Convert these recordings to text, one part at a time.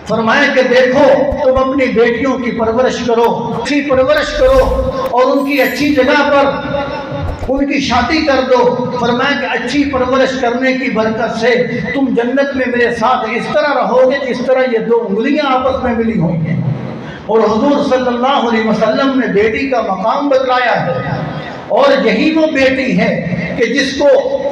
فرمایا کہ دیکھو تم اپنی بیٹیوں کی پرورش کرو، اچھی پرورش کرو اور ان کی اچھی جگہ پر ان کی شادی کر دو۔ فرمایا کہ اچھی پرورش کرنے کی برکت سے تم جنت میں میرے ساتھ اس طرح رہو گے جس طرح یہ دو انگلیاں آپس میں ملی ہوئی ہیں۔ اور حضور صلی اللہ علیہ وسلم نے بیٹی کا مقام بتلایا ہے، اور یہی وہ بیٹی ہے کہ جس کو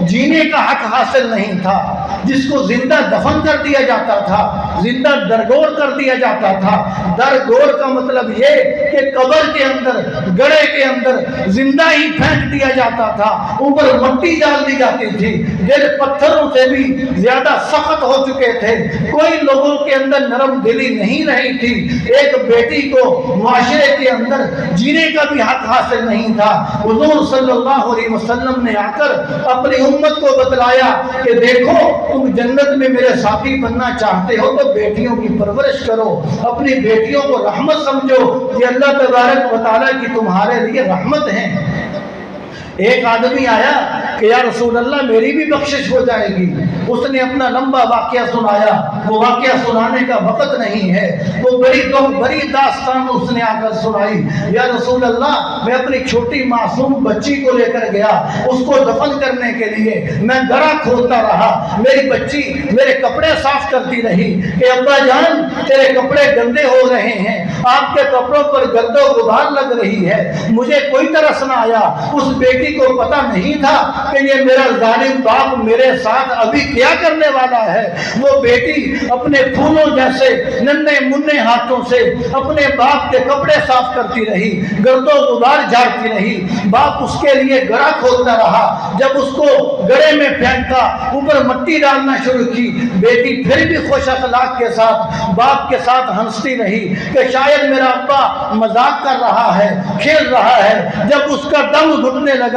جینے کا حق حاصل نہیں تھا، جس کو زندہ دفن کر دیا جاتا تھا، زندہ درگور کر دیا جاتا تھا۔ درگور کا مطلب یہ کہ قبر کے اندر، گڑھے کے اندر زندہ ہی پھینک دیا جاتا تھا، اوپر مٹی ڈال دی جاتی تھی، دل پتھروں سے بھی زیادہ سخت ہو چکے تھے، کوئی لوگوں کے اندر نرم دلی نہیں رہی تھی، ایک بیٹی کو معاشرے کے اندر جینے کا بھی حق حاصل نہیں تھا۔ حضور صلی اللہ علیہ وسلم نے آ کر اپنی امت کو بتلایا کہ دیکھو تم جنت میں میرے ساتھی بننا چاہتے ہو تو بیٹیوں کی پرورش کرو، اپنی بیٹیوں کو رحمت سمجھو، یہ اللہ تبارک و تعالیٰ کی تمہارے لیے رحمت ہے۔ ایک آدمی آیا کہ یا رسول اللہ میری بھی بخشش ہو جائے گی۔ اس نے اپنا لمبا واقعہ سنایا، وہ واقعہ سنانے کا وقت نہیں ہے، وہ بڑی داستان اس نے آ کر سنائی۔ یا رسول اللہ میں اپنی چھوٹی معصوم بچی کو لے کر گیا، اس کو دفن کرنے کے لیے میں گڑھا کھودتا رہا، میری بچی میرے کپڑے صاف کرتی رہی کہ ابا جان تیرے کپڑے گندے ہو رہے ہیں، آپ کے کپڑوں پر گرد و غبار لگ رہی ہے۔ مجھے کوئی ترس نہ آیا، اس بیٹی کو پتہ نہیں تھا کہ یہ میرا ظالم باپ میرے ساتھ ابھی کیا کرنے والا ہے۔ وہ بیٹی اپنے پھولوں جیسے ننھے منھے ہاتھوں سے اپنے باپ کے کپڑے صاف کرتی رہی، گرد و غبار جھاڑتی رہی، باپ اس کے لیے گڑھا کھودتا رہا۔ جب اس کو گڑھے میں پھینکا، اوپر مٹی ڈالنا شروع کی، بیٹی پھر بھی خوش اخلاق کے ساتھ باپ کے ساتھ ہنستی رہی کہ شاید میرا ابا مذاق کر رہا ہے، کھیل رہا ہے۔ جب اس کا دم گھٹنے لگا،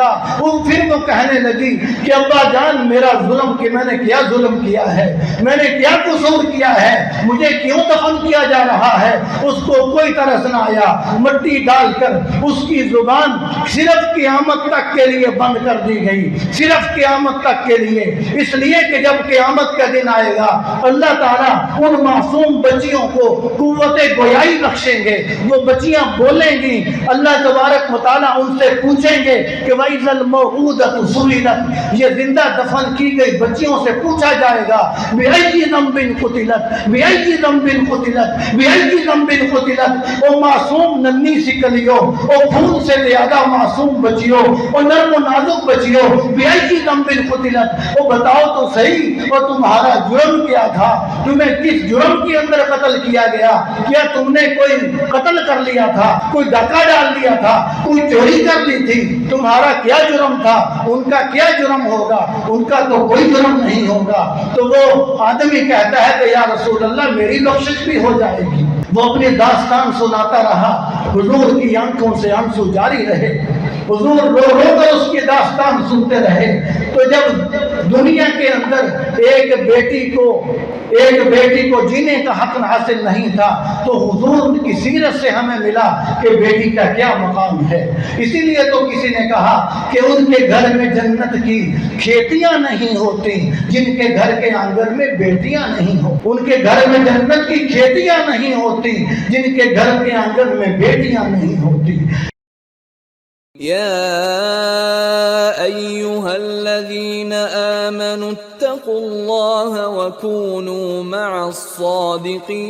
پھر وہ کہنے لگی کہ ابا جان میرا ظلم کہ میں نے کیا ظلم کیا ہے، میں نے کیا قصور کیا ہے، مجھے کیوں دفن کیا جا رہا ہے۔ اس کو کوئی ترس نہ آیا، مٹی ڈال کر اس کی زبان صرف قیامت تک کے لیے بند کر دی گئی، صرف قیامت تک کے لیے، اس لیے کہ جب قیامت کا دن آئے گا اللہ تعالیٰ ان معصوم بچیوں کو قوت گویائی بخشیں گے، وہ بچیاں بولیں گی، اللہ تبارک و تعالیٰ ان سے پوچھیں گے کہ وَإِذَا الْمَوْعُودَةُ سُئِلَتْ، یہ زندہ دفن کی گئی بچیوں سے پوچھا جائے گا بِأَيِّ ذَنبٍ قُتِلَتْ بِأَيِّ ذَنبٍ قُتِلَتْ بِأَيِّ ذَنبٍ قُتِلَتْ۔ او معصوم ننھی سی کلیوں، او خون سے زیادہ معصوم بچیوں، او نرم و نازک بچیوں، بِأَيِّ ذَنبٍ قُتِلَتْ، او بتاؤ تو صحیح اور تمہارا جرم کیا تھا، تمہیں کس جرم کے اندر قتل کیا گیا؟ کیا تم نے کوئی قتل کر لیا تھا، کوئی ڈاکہ ڈال لیا تھا، کوئی چوری کر لی تھی؟ تمہارا کیا جرم تھا؟ ان کا کیا جرم ہوگا؟ ان کا تو کوئی جرم نہیں ہوگا۔ تو وہ آدمی کہتا ہے کہ یا رسول اللہ میری بخشش بھی ہو جائے گی۔ وہ اپنی داستان سناتا رہا، حضور کی آنکھوں سے آنسو جاری رہے، حضور رو رو کر اس کی داستان سنتے رہے۔ تو جب دنیا کے اندر ایک بیٹی کو جینے کا حق حاصل نہیں تھا تو حضور کی سیرت سے ہمیں ملا کہ بیٹی کا کیا مقام ہے۔ اسی لیے تو کسی نے کہا کہ ان کے گھر میں جنت کی کھیتیاں نہیں ہوتی جن کے گھر کے آنگن میں بیٹیاں نہیں ہو، ان کے گھر میں جنت کی کھیتیاں نہیں ہوتی جن کے گھر کے آنگن میں بیٹیاں نہیں ہوتی۔ يا أيها الذين آمنوا اتقوا الله وكونوا مع الصادقين